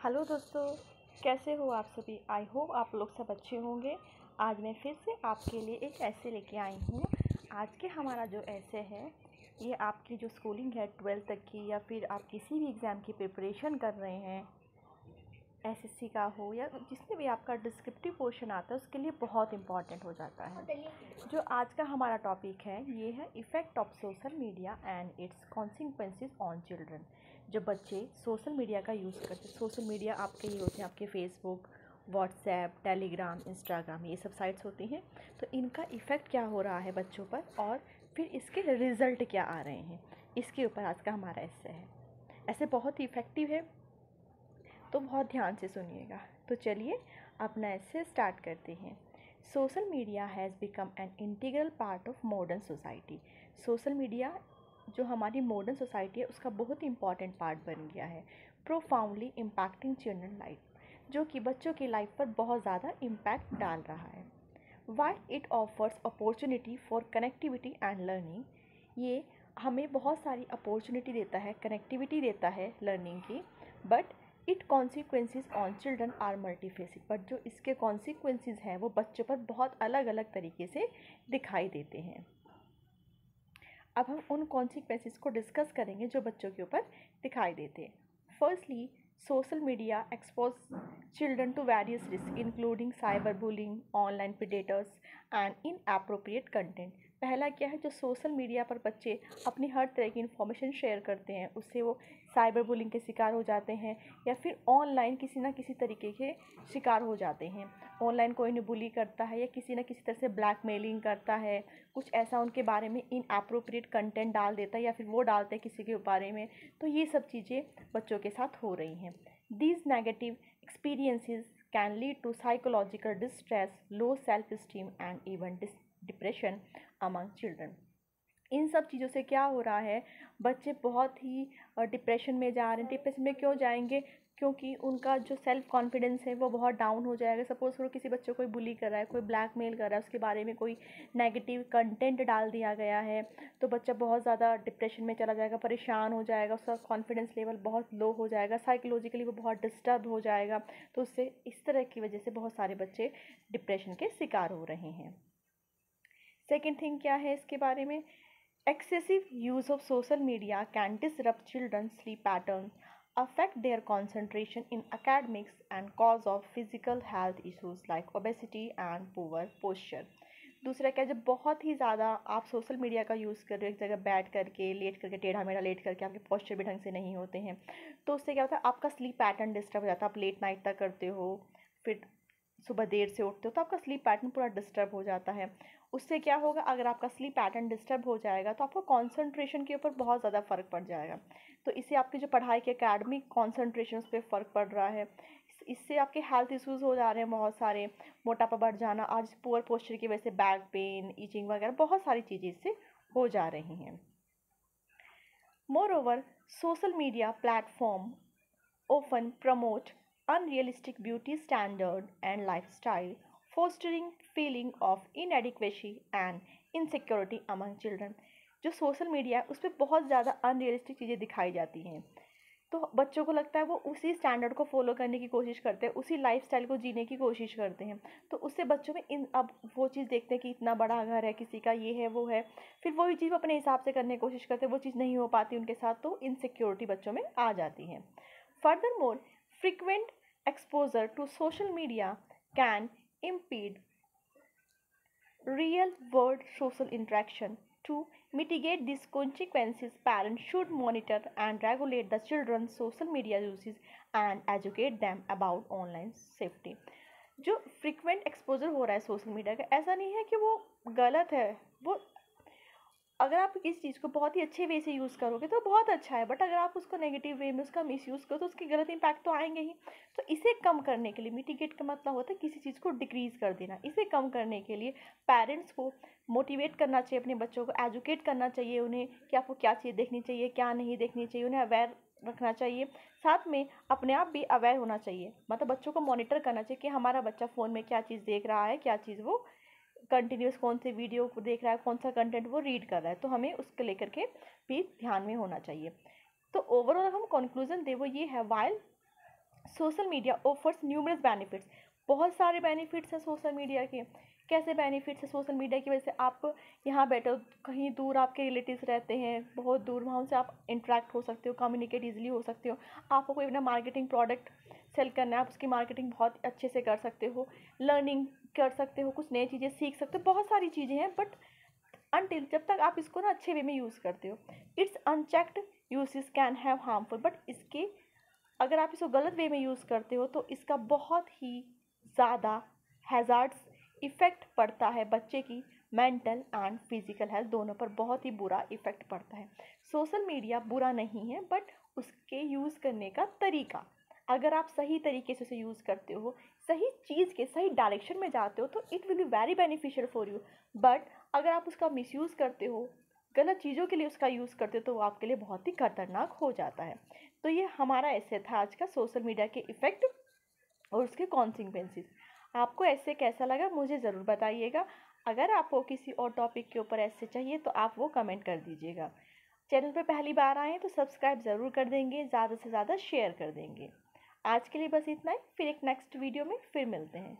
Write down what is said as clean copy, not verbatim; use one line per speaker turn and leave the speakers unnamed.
Hello दोस्तों, कैसे हो आप सभी। आई होप आप लोग सब अच्छे होंगे। आज मैं फिर से आपके लिए एक ऐसे लेके आई हूँ। आज के हमारा जो ऐसे है ये आपकी जो स्कूलिंग है 12th तक की, या फिर आप किसी भी एग्ज़ाम की प्रिपरेशन कर रहे हैं, एसएससी का हो या जिसमें भी आपका डिस्क्रिप्टिव पोर्शन आता है उसके लिए बहुत इंपॉर्टेंट हो जाता है। जो आज का हमारा टॉपिक है ये है effect of social media and it's consequences on children. जो बच्चे सोशल मीडिया का यूज़ करते हैं, सोशल मीडिया आपके ये होते हैं आपके फेसबुक, व्हाट्सएप, टेलीग्राम, इंस्टाग्राम, ये सब साइट्स होती हैं। तो इनका इफ़ेक्ट क्या हो रहा है बच्चों पर और फिर इसके रिज़ल्ट क्या आ रहे हैं, इसके ऊपर आज का हमारा ऐसे है। ऐसे बहुत ही इफ़ेक्टिव है तो बहुत ध्यान से सुनिएगा। तो चलिए अपना ऐसे स्टार्ट करते हैं। Social media has become an integral part of modern society. Social media जो हमारी मॉडर्न सोसाइटी है उसका बहुत ही इंपॉर्टेंट पार्ट बन गया है। प्रोफाउंडली इम्पैक्टिंग चिल्ड्रन लाइफ, जो कि बच्चों की लाइफ पर बहुत ज़्यादा इम्पैक्ट डाल रहा है। While it offers opportunity for connectivity and learning, ये हमें बहुत सारी अपॉर्चुनिटी देता है, कनेक्टिविटी देता है लर्निंग की, but it consequences on children are multiphasic. But जो इसके कॉन्सिक्वेंसेज हैं वो बच्चों पर बहुत अलग अलग तरीके से दिखाई देते हैं। अब हम उन कॉन्सिक्वेंसेज को डिस्कस करेंगे जो बच्चों के ऊपर दिखाई देते हैं। Firstly, social media expose children to various risk including cyber bullying, online predators and inappropriate content. पहला क्या है, जो सोशल मीडिया पर बच्चे अपनी हर तरह की इन्फॉर्मेशन शेयर करते हैं उससे वो साइबर बुलिंग के शिकार हो जाते हैं या फिर ऑनलाइन किसी ना किसी तरीके के शिकार हो जाते हैं। ऑनलाइन कोई ने बुली करता है या किसी ना किसी तरह से ब्लैकमेलिंग करता है, कुछ ऐसा उनके बारे में इनएप्रोप्रिएट कंटेंट डाल देता है या फिर वो डालते हैं किसी के बारे में। तो ये सब चीज़ें बच्चों के साथ हो रही हैं। These negative experiences can lead to psychological distress, low self esteem and even depression among children. इन सब चीज़ों से क्या हो रहा है, बच्चे बहुत ही डिप्रेशन में जा रहे हैं। डिप्रेशन में क्यों जाएंगे, क्योंकि उनका जो सेल्फ कॉन्फिडेंस है वो बहुत डाउन हो जाएगा। सपोज़ करो किसी बच्चे को कोई बुली कर रहा है, कोई ब्लैकमेल कर रहा है, उसके बारे में कोई नेगेटिव कंटेंट डाल दिया गया है, तो बच्चा बहुत ज़्यादा डिप्रेशन में चला जाएगा, परेशान हो जाएगा, उसका कॉन्फिडेंस लेवल बहुत लो हो जाएगा, साइकोलॉजिकली वो बहुत डिस्टर्ब हो जाएगा। तो उससे इस तरह की वजह से बहुत सारे बच्चे डिप्रेशन के शिकार हो रहे हैं। सेकेंड थिंग क्या है इसके बारे में, excessive use of social media can disrupt children's sleep patterns, affect their concentration in academics, and cause of physical health issues like obesity and poor posture. दूसरा क्या, जब बहुत ही ज़्यादा आप सोशल मीडिया का यूज़ कर रहे हो, एक जगह बैठ करके, लेट करके, टेढ़ा मेढ़ा लेट करके, आपके पोस्चर भी ढंग से नहीं होते हैं, तो उससे क्या होता है, आपका स्लीप पैटर्न डिस्टर्ब हो जाता है। आप लेट नाइट तक करते हो, फिर सुबह देर से उठते हो, तो आपका स्लीप पैटर्न पूरा डिस्टर्ब हो जाता है। उससे क्या होगा, अगर आपका स्लीप पैटर्न डिस्टर्ब हो जाएगा तो आपको कंसंट्रेशन के ऊपर बहुत ज़्यादा फ़र्क पड़ जाएगा। तो इससे आपकी जो पढ़ाई के एकेडमिक कंसंट्रेशन उस पर फ़र्क पड़ रहा है। इससे आपके हेल्थ इश्यूज़ हो जा रहे हैं बहुत सारे, मोटापा बढ़ जाना, आज पुअर पोस्चर की वजह से बैक पेन, ईचिंग वगैरह बहुत सारी चीज़ें इससे हो जा रही हैं। Moreover, social media platform often promote unrealistic beauty standard and lifestyle, fostering feeling of inadequacy and insecurity among children. जो सोशल मीडिया है उस पर बहुत ज़्यादा अनरियलिस्टिक चीज़ें दिखाई जाती हैं, तो बच्चों को लगता है वो उसी स्टैंडर्ड को फॉलो करने की कोशिश करते हैं, उसी लाइफस्टाइल को जीने की कोशिश करते हैं। तो उससे बच्चों में अब वो चीज़ देखते हैं कि इतना बड़ा घर है किसी का, ये है वो है, फिर वही चीज़ वो अपने हिसाब से करने की कोशिश करते हैं, वो चीज़ नहीं हो पाती उनके साथ, तो इनसिक्योरिटी बच्चों में आ जाती है। Furthermore, frequent exposure to social media can impede real world social interaction. To mitigate these consequences, parents should monitor and regulate the children's social media uses and educate them about online safety. जो frequent exposure हो रहा है social media का, ऐसा नहीं है कि वो गलत है, वो अगर आप इस चीज़ को बहुत ही अच्छे वे से यूज़ करोगे तो बहुत अच्छा है, बट अगर आप उसको नेगेटिव वे में उसका मिसयूज़ करो तो उसके गलत इम्पैक्ट तो आएंगे ही। तो इसे कम करने के लिए, मिटिगेट का मतलब होता है किसी चीज़ को डिक्रीज़ कर देना, इसे कम करने के लिए पेरेंट्स को मोटिवेट करना चाहिए, अपने बच्चों को एजुकेट करना चाहिए उन्हें कि आपको क्या चीज़ देखनी चाहिए, क्या नहीं देखनी चाहिए, उन्हें अवेयर रखना चाहिए। साथ में अपने आप भी अवेयर होना चाहिए, मतलब बच्चों को मॉनिटर करना चाहिए कि हमारा बच्चा फ़ोन में क्या चीज़ देख रहा है, क्या चीज़ वो कंटिन्यूस कौन से वीडियो को देख रहा है, कौन सा कंटेंट वो रीड कर रहा है, तो हमें उसको लेकर के भी ध्यान में होना चाहिए। तो ओवरऑल हम कंक्लूजन दे वो ये है, while social media offers numerous benefits. बहुत सारे बेनिफिट्स हैं सोशल मीडिया के। कैसे बेनिफिट्स है सोशल मीडिया की वजह से? आप यहाँ बैठे हो, कहीं दूर आपके रिलेटिव्स रहते हैं, बहुत दूर, वहाँ उनसे आप इंटरेक्ट हो सकते हो, कम्युनिकेट ईजिली हो सकते हो। आपको कोई अपना मार्केटिंग प्रोडक्ट सेल करना है, आप उसकी मार्केटिंग बहुत अच्छे से कर सकते हो, लर्निंग कर सकते हो, कुछ नई चीज़ें सीख सकते हो, बहुत सारी चीज़ें हैं। बट अनटिल जब तक आप इसको ना अच्छे वे में यूज़ करते हो, it's unchecked uses can have harmful. But इसके अगर आप इसको गलत वे में यूज़ करते हो तो इसका बहुत ही ज़्यादा हैज़ार्ड्स इफ़ेक्ट पड़ता है बच्चे की मेंटल एंड फिजिकल हेल्थ दोनों पर, बहुत ही बुरा इफ़ेक्ट पड़ता है। सोशल मीडिया बुरा नहीं है, बट उसके यूज़ करने का तरीका, अगर आप सही तरीके से उसे यूज़ करते हो, सही चीज़ के सही डायरेक्शन में जाते हो, तो it will be very beneficial for you. But अगर आप उसका मिसयूज़ करते हो, गलत चीज़ों के लिए उसका यूज़ करते हो, तो वो आपके लिए बहुत ही खतरनाक हो जाता है। तो ये हमारा ऐसे था आज का सोशल मीडिया के इफ़ेक्ट और उसके कॉन्सिक्वेंसेस। आपको ऐसे कैसा लगा मुझे ज़रूर बताइएगा। अगर आपको किसी और टॉपिक के ऊपर ऐसे चाहिए तो आप वो कमेंट कर दीजिएगा। चैनल पर पहली बार आए तो सब्सक्राइब ज़रूर कर देंगे, ज़्यादा से ज़्यादा शेयर कर देंगे। आज के लिए बस इतना ही, फिर एक नेक्स्ट वीडियो में फिर मिलते हैं।